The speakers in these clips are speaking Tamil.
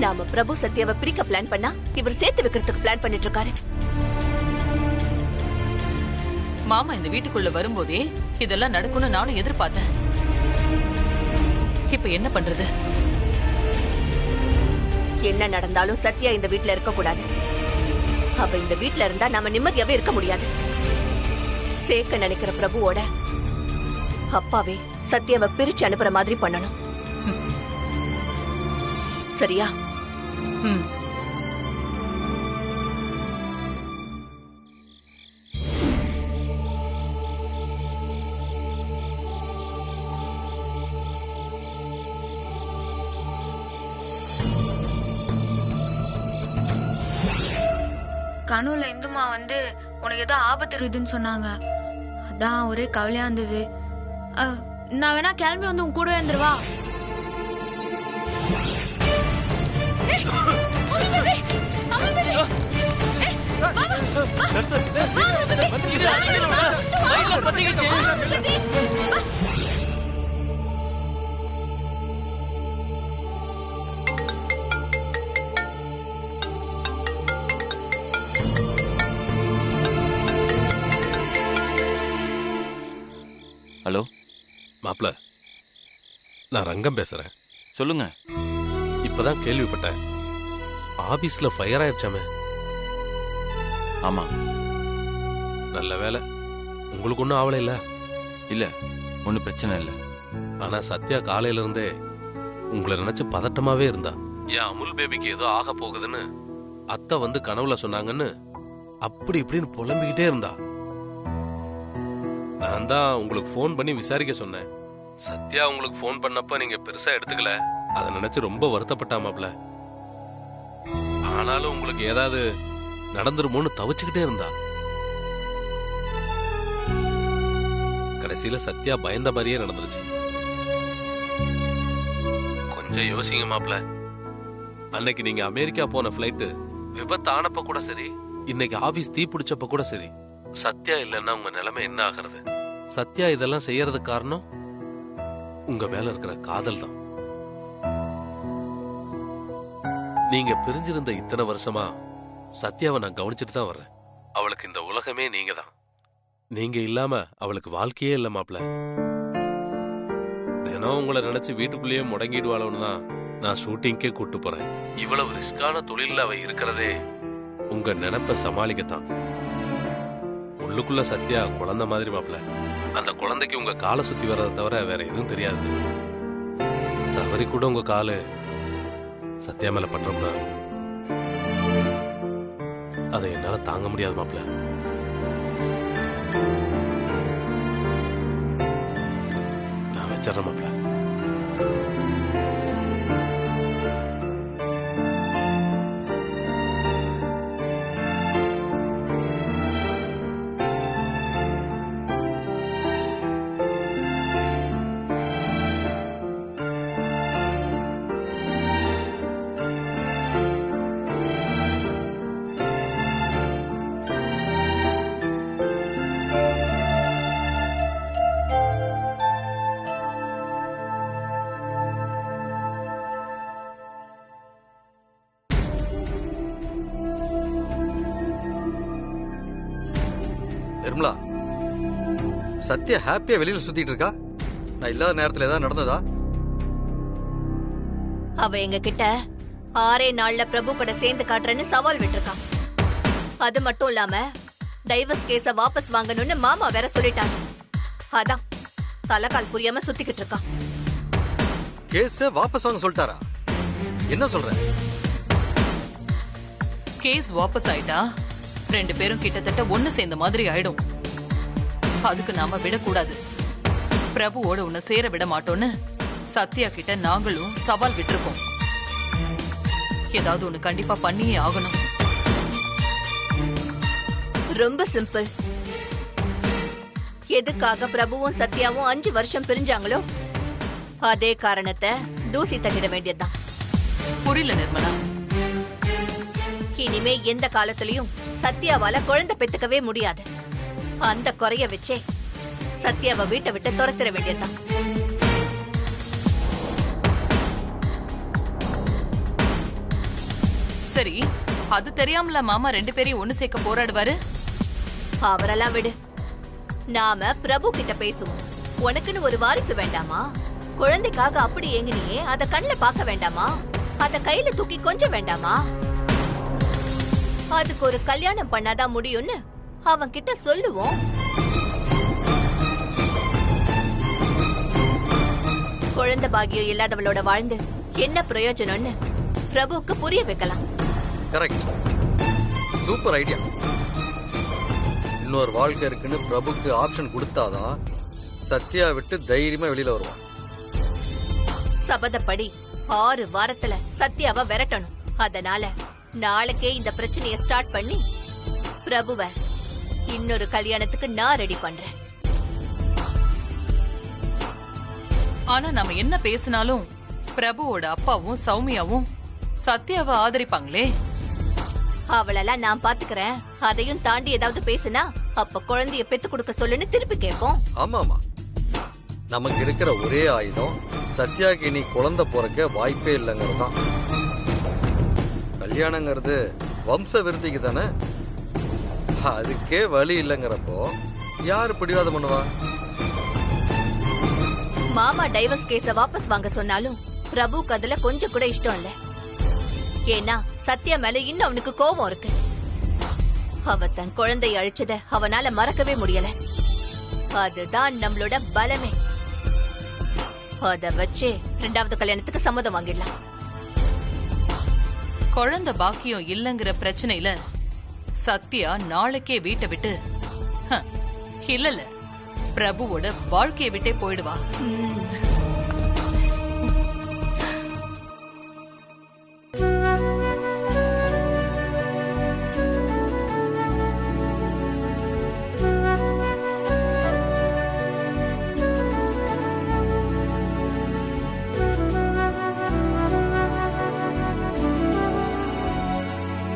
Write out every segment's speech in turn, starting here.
நாம பிரபு சத்யாவை பிரிக்க பிளான் பண்ணா இவர் சேர்த்து வைக்கிறதுக்கு பிளான் பண்ணிட்டு இருக்காரு. மாமா இந்த வீட்டுக்குள்ள வரும்போதே இதெல்லாம் நடக்கும்னு நானும் எதிர்பார்த்தேன். இப்ப என்ன பண்றது? என்ன நடந்தாலும் சத்யா இந்த வீட்டுல இருக்க கூடாது. அவ இந்த வீட்டுல இருந்தா நாம நிம்மதியாவே இருக்க முடியாது. சேர்க்க நினைக்கிற பிரபுவோட அப்பாவே சத்யாவை பிரிச்சு அனுப்புற மாதிரி பண்ணணும். சரியா? கனவுல இந்துமா வந்து உனக்கு ஏதோ ஆபத்து இருக்குதுன்னு சொன்னாங்க. அதான் ஒரே கவலையா இருந்தது. நான் வேணா கிளம்பி வந்து உன் கூடவே வந்துருவா. ஹலோ மாப்ள, நான் ரங்கம் பேசுறேன். சொல்லுங்க. இப்பதான் கேள்விப்பட்டேன், ஆபீஸ்ல ஃபயர் ஆயிடுச்சாமே. ஆமா. நல்ல வேலை, உங்களுக்கு ஒன்றும் ஆவலை இல்ல? இல்ல, ஒன்றும் பிரச்சனை இல்லை. ஆனா சத்யா காலையில இருந்தே உங்களை நினைச்சு பதட்டமாவே இருந்தா. ஏன் அமுல் பேபிக்கு ஏதோ ஆக போகுதுன்னு அத்தை வந்து கனவுல சொன்னாங்கன்னு அப்படி இப்படின்னு புலம்பிக்கிட்டே இருந்தா. நான் தான் உங்களுக்கு ஃபோன் பண்ணி விசாரிக்க சொன்னேன். சத்யா உங்களுக்கு ஃபோன் பண்ணப்ப நீங்க பெருசா எடுத்துக்கல. அதை நினைச்சு ரொம்ப வருத்தப்பட்டாமாப்ல. ஆனாலும் உங்களுக்கு ஏதாவது நடந்துருமோன்னு தவிச்சுக்கிட்டே இருந்தா. கடைசியில சத்யா பயந்த மாதிரியே நடந்துருச்சு. கொஞ்சம் யோசிங்க மாப்ள. அன்னைக்கு நீங்க அமெரிக்கா போன பிளைட் விபத்து ஆனப்ப கூட சரி, இன்னைக்கு ஆபீஸ் தீ பிடிச்சப்ப கூட சரி, சத்யா இல்லைன்னா உங்க நிலைமை என்ன ஆகிறது? சத்யா இதெல்லாம் செய்யறதுக்கு காரணம் உங்க மேல இருக்கிற காதல் தான். நீங்க பிரிஞ்சிருந்த இத்தனை வருஷமா சத்யாவை நான் கவனிச்சுட்டு தான் வர்றேன். அவளுக்கு இந்த உலகமே நீங்க தான். நீங்க இல்லாம அவளுக்கு வாழ்க்கையே இல்ல மாப்ள. தினம் உங்களை நினைச்சு வீட்டுக்குள்ளேயே முடங்கிடுவாளோன்னு தான் நான் ஷூட்டிங்கே கூட்டு போறேன். இவ்வளவு ரிஸ்கான தொழில அவ இருக்கிறதே உங்க நினைப்ப சமாளிக்கத்தான். உள்ளுக்குள்ள சத்யா குழந்தை மாதிரி மாப்ள. அந்த குழந்தைக்கு உங்க காலை சுத்தி வர்றதை தவிர வேற எதுவும் தெரியாது. தவறி கூட உங்க காலு சத்யா மேல பற்றக்கூடாது. அதை என்னால தாங்க முடியாது மாப்ள. நான் வச்சிடறேன் மாப்ள. நிர்மலா, சத்யா ஹாப்பியா வெளியில சுத்திட்டு இருக்கா. நான் இல்லாத நேரத்துல ஏதாவது நடந்ததா? அவ எங்க கிட்ட 6 நாள்ல பிரபு கூட சேர்ந்து காட்டுறேன்னு சவால் விட்டுருக்கா. அது மட்டும் இல்லாம டைவர்ஸ் கேஸ வாபஸ் வாங்கணும்னு மாமா வேற சொல்லிட்டாங்க. அதான் தலைகால் புரியாம சுத்திக்கிட்டு இருக்கா. கேஸ வாபஸ் வாங்க சொல்லிட்டாரா? என்ன சொல்ற? கேஸ் வாபஸ் ஆயிட்டா 2 பேரும் கிட்டத்தட்ட ஒண்ணு சேர்ந்த மாதிரி ஆயிடும். அதுக்கு நாம விடக்கூடாது. பிரபுவோட உன்னை சேர விட மாட்டோம்னு சத்யா கிட்ட நாங்களும் சவால் விட்டுருக்கோம். ஏதாவது ஒண்ணு கண்டிப்பா பண்ணியே ஆகணும். ரொம்ப சிம்பிள். எதுக்காக பிரபுவும் சத்யாவும் 5 வருஷம் பிரிஞ்சாங்களோ அதே காரணத்தை தூசி தட்டிட வேண்டியதுதான். புரியல நிர்மலா. இனிமே எந்த காலத்திலயும் சத்யாவால குழந்தை பெத்துக்கவே முடியாது. அந்த குறைய வச்சே சத்யாவை வீட்டை விட்டு துரத்திட வேண்டியதுதான். சரி, அது தெரியாமல மாமா 2 பேரையும் ஒண்ணு சேர்க்க போராடுவாரு? அவரெல்லாம் விடு. நாம பிரபு கிட்ட பேசுவோம். உனக்குன்னு ஒரு வாரிசு வேண்டாமா? குழந்தைக்காக அப்படி ஏங்கினியே, அத கண்ணுல பார்க்க வேண்டாமா? அத கையில தூக்கி கொஞ்சம் வேண்டாமா? அதுக்கு ஒரு கல்யாணம் பண்ணாதான் முடியும்னு அவன் கிட்ட சொல்லுவோம். குழந்தை பாக்கியம் இல்லாதவளோட வாழ்ந்து என்ன பிரயோஜனம்னு பிரபுவுக்கு புரிய வைக்கலாம். Correct, super idea. இன்னொரு வாழ்க்கை இருக்குன்னு பிரபுக்கு ஆப்ஷன் கொடுத்தாதான் சத்யா விட்டு தைரியமா வெளியில வருவான். சபதப்படி 6 வாரத்துல சத்யாவை விரட்டணும். அதனால நாளைக்கே இந்த பிரச்சனையை ஸ்டார்ட் பண்ணி பிரபுவ இன்னொரு கல்யாணத்துக்கு நான் ரெடி பண்றேன். ஆனா நம்ம என்ன பேசினாலும் பிரபுவோட அப்பாவும் சௌமியாவும் சத்யாவை ஆதரிப்பாங்களே. அவளெல்லாம் நான் பாத்துக்கிறேன். அதையும் தாண்டி ஏதாவது பேசுனா அப்ப குழந்தைய பெத்து கொடுக்க சொல்லுன்னு திருப்பி கேட்போம். ஆமா ஆமா, நமக்கு இருக்கிற ஒரே ஆயுதம் சத்யாக்கு இனி குழந்தை பிறக்க வாய்ப்பே இல்லைங்கிறது தான். கல்யாணங்கிறது வம்ச விருத்திக்கு தானே. அதுக்கே வழி இல்லைங்கிறப்போ யாரு பிடிவாதம் பண்ணுவா? மாமா டைவர்ஸ் கேஸ வாபஸ் வாங்க சொன்னாலும் பிரபுக்கு அதுல கொஞ்சம் கூட இஷ்டம் இல்ல. ஏன்னா சத்யா மேல இன்னும் அவனுக்கு கோபம் இருக்கு. அவ தன் குழந்தையை அழிச்சத அவனால மறக்கவே முடியல. அதுதான் நம்மளோட பலமே. அத வச்சே 2வது கல்யாணத்துக்கு சம்மதம் வாங்கிடலாம். குழந்தை பாக்கியம் இல்லங்கிற பிரச்சனையில சத்யா நாளைக்கே வீட்டை விட்டு இல்ல பிரபுவோட வாழ்க்கையை விட்டே போயிடுவா.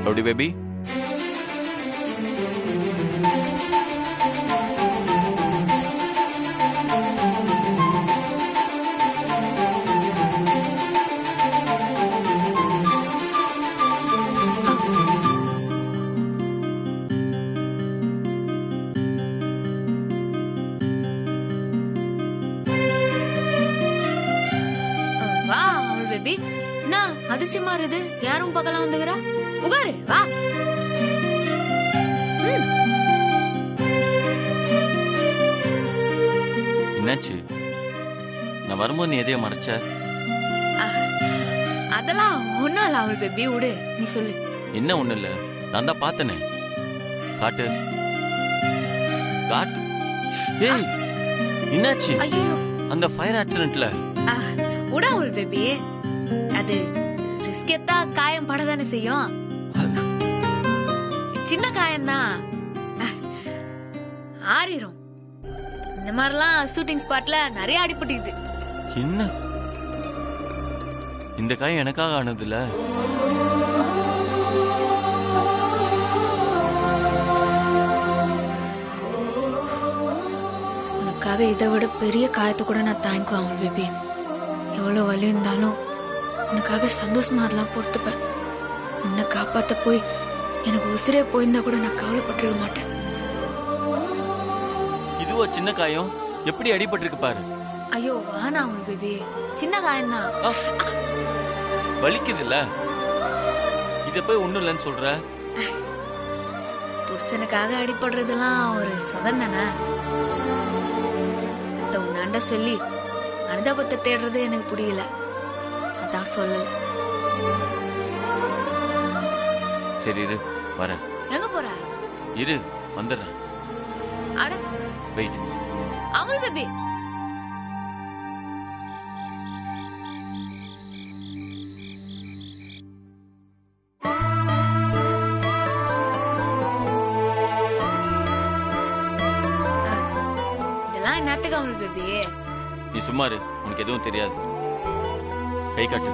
Howdy, baby. வா அவள் பேபி. என்ன அதிசயமா இருக்குது? யாரும் பக்கலாம் வந்துக்கிறா? உகாரு வா. என்னாச்சு? நான் வரும்போது நீ எதையோ மறைச்ச? அதெல்லாம் ஒண்ணும் இல்ல அவள் பேபி, விடு, நீ சொல்லு. என்ன ஒண்ணு இல்ல, நான் தான் பார்த்தனே. காட்டு காட்டு. ஏய், என்னாச்சு? ஐயோ, அந்த ஃபயர் ஆக்சிடென்ட்ல விட அவள் பேபி. அது ரிஸ்கெத்தா காயம் படதானே செய்யும். சின்ன காயம்தான், ஆறிரும். இந்த மாதிரிலாம் ஷூட்டிங் ஸ்பாட்ல நிறைய அடிபட்டுக்குது. என்ன இந்த காயம் எனக்காக ஆனதுல? உனக்காக இதை விட பெரிய காயத்தை கூட நான் தாங்கிக்குவேன் அவள் பேபி. எவ்வளவு வலி இருந்தாலும் உனக்காக சந்தோஷமா அதெல்லாம் பொறுத்துப்பேன். உன்னை காப்பாத்த போய் எனக்கு உசிரே போயிருந்தா கூட நான் கவலைப்பட்டிருக்க மாட்டேன். இதுவோ சின்ன காயம், எப்படி அடிபட்டிருக்கு பாரு. ஐயோ வானா அவள் பேபி, சின்ன காயம்தான். வலிக்குது இல்ல? இத போய் ஒண்ணும் இல்லைன்னு சொல்ற. புருஷனுக்காக அடிபடுறதெல்லாம் ஒரு சுகம் தானே. அத உன்னாண்ட சொல்லி அனுதாபத்தை தேடுறது எனக்கு புரியல, அதான் சொல்லல. சரி இரு, வரேன். எங்க போற? இரு, வந்துடுறேன். அட வெயிட். அவள் பேபி. இதெல்லாம் என்னத்துக்கு அவள் பேபி? நீ சும்மா இரு, உனக்கு எதுவும் தெரியாது. கை காட்டு.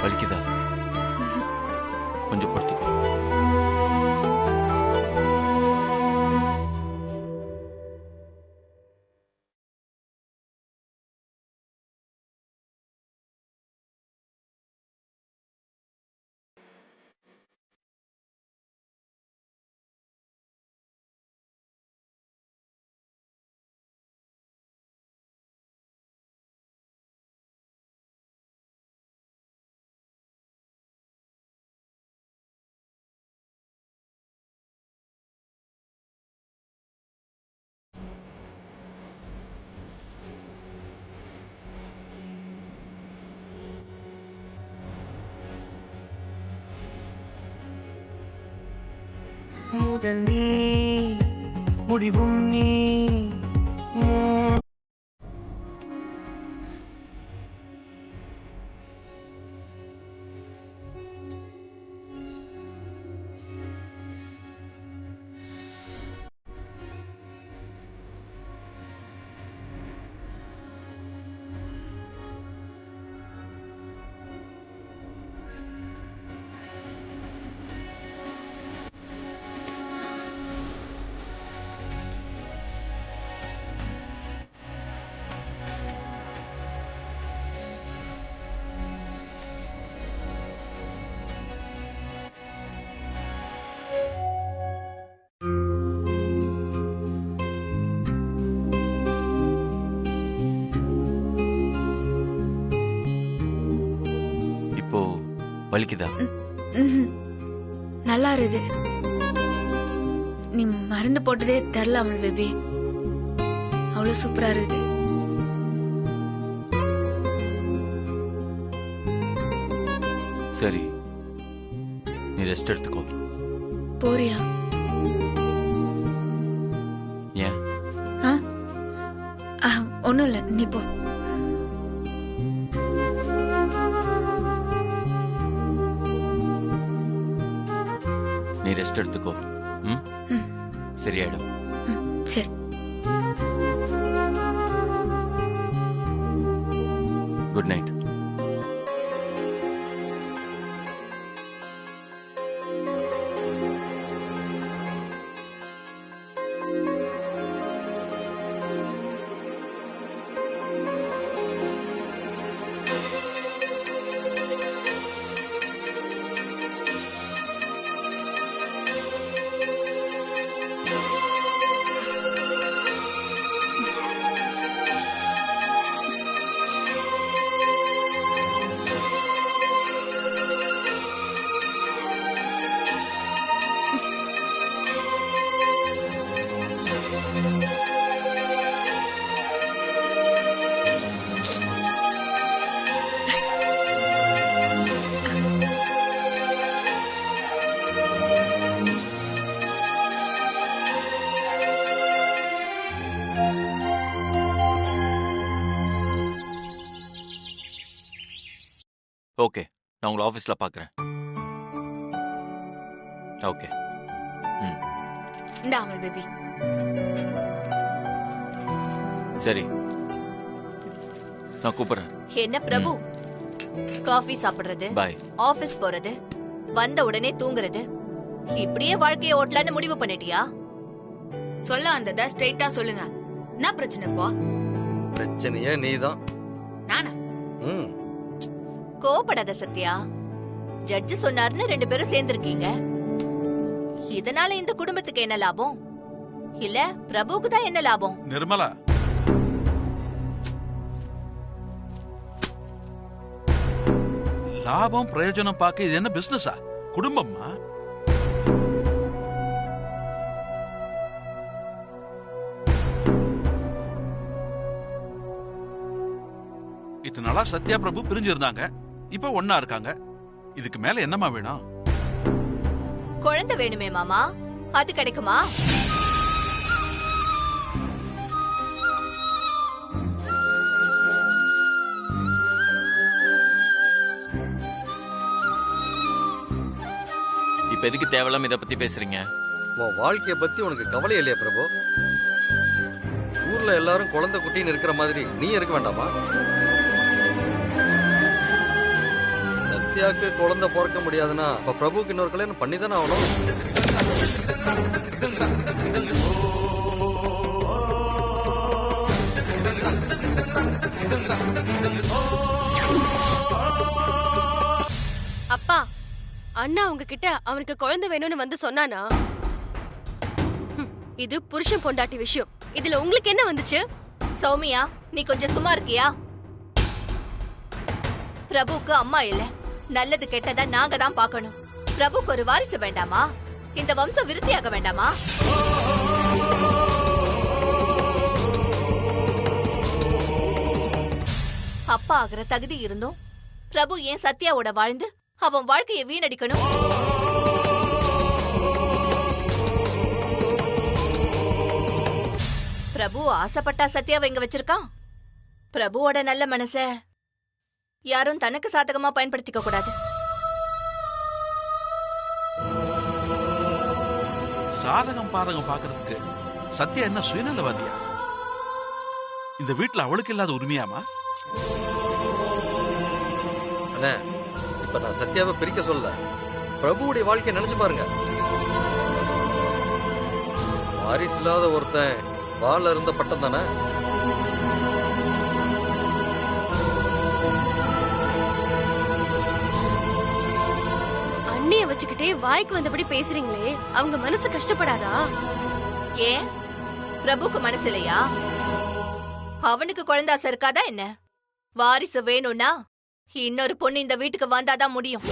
வலிக்குதா? கொஞ்சம் பொறுத்துக்கோ. முதல் நீ முடிவும் நீ. இப்போ வலிக்குதா? ம்ஹும். நல்லா இருக்குது. நீ மருந்து போட்டதே தெரில அமல் பேபி. அவ்வளோ சூப்பரா இருக்குது. சரி, நீ ரெஸ்ட் எடுத்துக்கோ. போறியா? ஏன்? ஒன்றும் இல்லை, நீ போ. நீ ரெஸ்ட் எடுத்துக்கோ. ம், சரியாயிடும். சரி. Good night. ஓகே, நான் உங்களை ஆஃபீஸில் பார்க்குறேன். ஓகே. ம், இந்த அமல் பேபி. சரி, நான் கூப்பிடுறேன். என்ன பிரபு, காஃபி சாப்பிடுறது, பாய். ஆபீஸ் போறது, வந்த உடனே தூங்குறது, இப்படியே வாழ்க்கைய ஓட்டலான்னு முடிவு பண்ணிட்டியா? சொல்ல வந்ததா ஸ்ட்ரைட்டா சொல்லுங்க. என்ன பிரச்சனை இப்போ? பிரச்சனையே நீதான். நானா? ம், கோபப்படாத சத்யா. ஜட்ஜ் சொன்னார்னு 2 பேரும் சேர்ந்திருக்கீங்க. இதனால இந்த குடும்பத்துக்கு என்ன லாபம்? இல்ல பிரபுக்கு தான் என்ன லாபம்? நிர்மலா, லாபம் பிரயோஜனம் பார்க்க இது என்ன பிசினஸா? குடும்பமா? இத்தனை நாளா சத்யா பிரபு பிரிஞ்சிருந்தாங்க, இப்ப ஒன்னா இருக்காங்க. இதுக்கு மேல என்னமா வேணும்? குழந்தை வேணுமே மாமா, அது கிடைக்குமா? இப்போ எதுக்கு தேவையில்லாம இதை பத்தி பேசுறீங்க? உன் வாழ்க்கைய பத்தி உனக்கு கவலை இல்லையா பிரபு? ஊர்ல எல்லாரும் குழந்தை குட்டின்னு இருக்கிற மாதிரி நீ இருக்க வேண்டாமா? சத்யாக்கு குழந்தை பிறக்க முடியாதுன்னா அப்ப பிரபுக்கு இன்னொரு கல்யாணம் பண்ணி தானே ஆகணும். அப்பா, அண்ணா உங்ககிட்ட அவனுக்கு குழந்தை வேணும்னு வந்து சொன்னானா? இது புருஷன் பொண்டாட்டி விஷயம். இதுல உங்களுக்கு என்ன வந்துச்சு? சௌமியா, நீ கொஞ்சம் சும்மா இருக்கியா? பிரபுக்கு அம்மா இல்ல, நல்லது கெட்டதா நாங்க தான் பார்க்கணும். பிரபுக்கு ஒரு வாரிசு வேண்டாமா? இந்த வம்சம் விருத்தியாக வேண்டாமா? அப்பா ஆகிற தகுதி இருந்தும் பிரபு ஏன் சத்யாவோட வாழ்ந்து அவன் வாழ்க்கையை வீணடிக்கணும்? பிரபு ஆசைப்பட்டா சத்யாவை இங்க வச்சிருக்கான். பிரபுவோட நல்ல மனச யாரும் தனக்கு சாதகமா பயன்படுத்திக்க கூடாது. சாதகம் பாதகம் பாக்குறதுக்கு சத்யா என்ன சுயநலவாதியா? இந்த வீட்டுல அவளுக்கு இல்லாத உரிமையாமா? அண்ணே, இப்ப நான் சத்யாவை பிரிக்க சொல்ல, பிரபுவுடைய வாழ்க்கையை நினைச்சு பாருங்க. வாரிசு இல்லாத ஒருத்தன் வாழ இருந்த பட்டம் தானே. அண்ணிய வச்சுக்கிட்டே வாய்க்கு வந்தபடி பேசுறீங்களே, அவங்க மனசு கஷ்டப்படாதா? ஏன் பிரபுக்கு மனசு இல்லையா? அவனுக்கு குழந்தை ஆசை இருக்காதா என்ன? வாரிசு வேணும்னா இன்னொரு பொண்ணு இந்த வீட்டுக்கு வந்தாதான் முடியும்.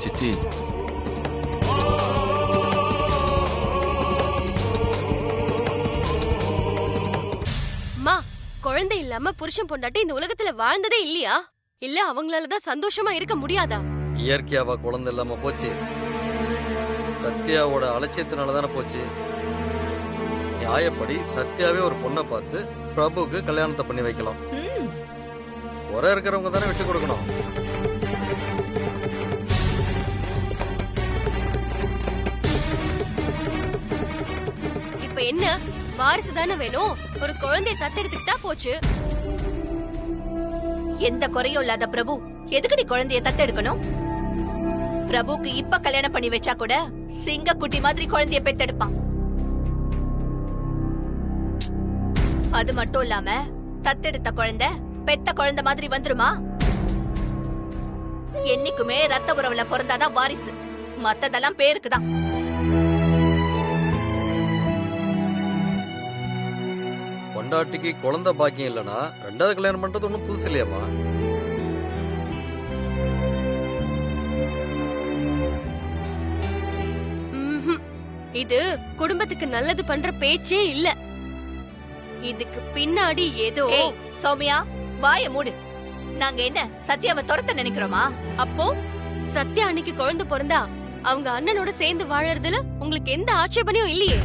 சித்தி, அம்மா, குழந்தை இல்லாம புருஷன் பொண்டாட்டி இந்த உலகத்துல வாழ்ந்ததே இல்லையா? இல்ல அவங்களாலதான் சந்தோஷமா இருக்க முடியாதா? இயற்கையாவா குழந்தை இல்லாம போச்சு? சத்யாவோட அலட்சியத்தினாலதானே போச்சு. நியாயப்படி சத்யாவே ஒரு பொண்ணை பார்த்து பிரபுக்கு கல்யாணத்தை பண்ணி வைக்கலாம். குறை இருக்கிறவங்க தானே விட்டு கொடுக்கணும். இப்ப என்ன, வாரிசு தானே வேணும், ஒரு குழந்தைய தத்தெடுத்துக்கிட்டா போச்சு. எந்த குறையும் இல்லாத பிரபு எதுக்கடி குழந்தைய தத்தெடுக்கணும்? பிரபுக்கு இப்ப கல்யாணம் பண்ணி வச்சா கூட சிங்கக்குட்டி மாதிரி குழந்தைய பெத்தெடுப்பான். அது மட்டும் இல்லாம தத்தெடுத்த குழந்தை பெத்த குழந்தை மாதிரி வந்துருமா? என்னைக்குமே ரத்த உறவுல பிறந்தாதான் வாரிசு, மத்ததெல்லாம் பேருக்குதான். பொண்டாட்டிக்கு குழந்தை பாக்கியம் இல்லைன்னா ரெண்டாவது கல்யாணம் பண்றது ஒன்றும் புதுசு இல்லையாமா? இது குடும்பத்துக்கு நல்லது பண்ற பேச்சே இல்ல. இதுக்கு பின்னாடி ஏதோ. சௌமியா, வாய மூடு. நாங்க என்ன சத்யாவை துரத்த நினைக்கிறோமா? அப்போ சத்யா அன்னைக்கு குழந்தை பிறந்தா அவங்க அண்ணனோட சேர்ந்து வாழறதுல உங்களுக்கு எந்த ஆட்சேபனையும் இல்லையே?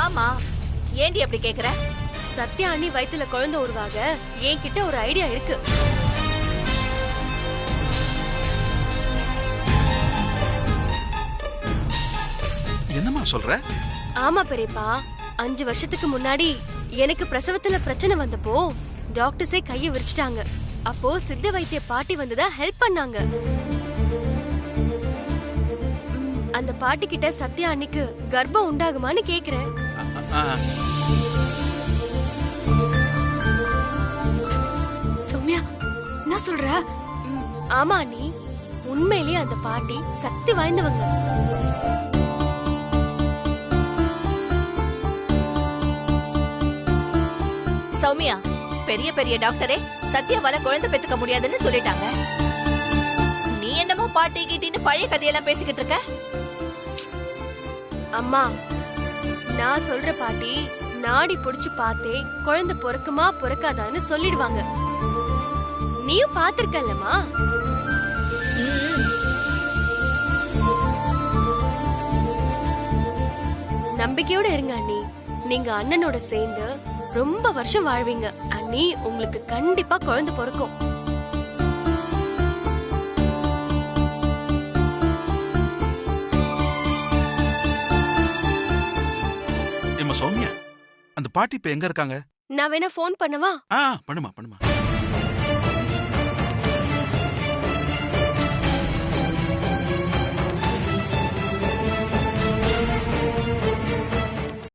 ஆமா, ஏண்டி அப்படி கேக்குற? சத்யா அண்ணி வயித்துல குழந்தை உருவாக என்கிட்ட ஒரு ஐடியா இருக்கு. என்னமா சொல்ற? ஆமா பெரியப்பா, 5 வருஷத்துக்கு முன்னாடி எனக்கு பிரசவத்துல பிரச்சனை வந்தப்போ டாக்டர்ஸே கைய விரிச்சிட்டாங்க. அப்போ சித்த வைத்திய பாட்டி வந்துதான் ஹெல்ப் பண்ணாங்க. அந்த பாட்டி கிட்ட சத்யா அன்னைக்கு கர்ப்பம் உண்டாகுமான்னு கேக்குறேன். சௌமியா, என்ன சொல்ற? ஆமா அண்ணி, உண்மையிலேயே அந்த பாட்டி சக்தி வாய்ந்தவங்க. சௌமியா, பெரிய பெரிய டாக்டரே சத்யாவால குழந்தை பெத்துக்க முடியாதுன்னு சொல்லிட்டாங்க. நீ என்னமோ பாட்டி கிட்டின்னு பழைய கதையெல்லாம் பேசிக்கிட்டு இருக்க. அம்மா, நான் சொல்ற பாட்டி நாடி புடிச்சு பார்த்தே குழந்தை பொறுக்குமா பொறுக்காதான்னு சொல்லிடுவாங்க. நீயும் பாத்திருக்கல்லம்மா. நம்பிக்கையோட இருங்க அண்ணி, நீங்க அண்ணனோட சேர்ந்து ரொம்ப வருஷம் வாழ்வீங்க. அண்ணி, உங்களுக்கு கண்டிப்பா குழந்தை பிறக்கும். சௌமியா, அந்த பாட்டி இப்ப எங்க இருக்காங்க? நான் வேணா போன் பண்ணவா? பண்ணுமா.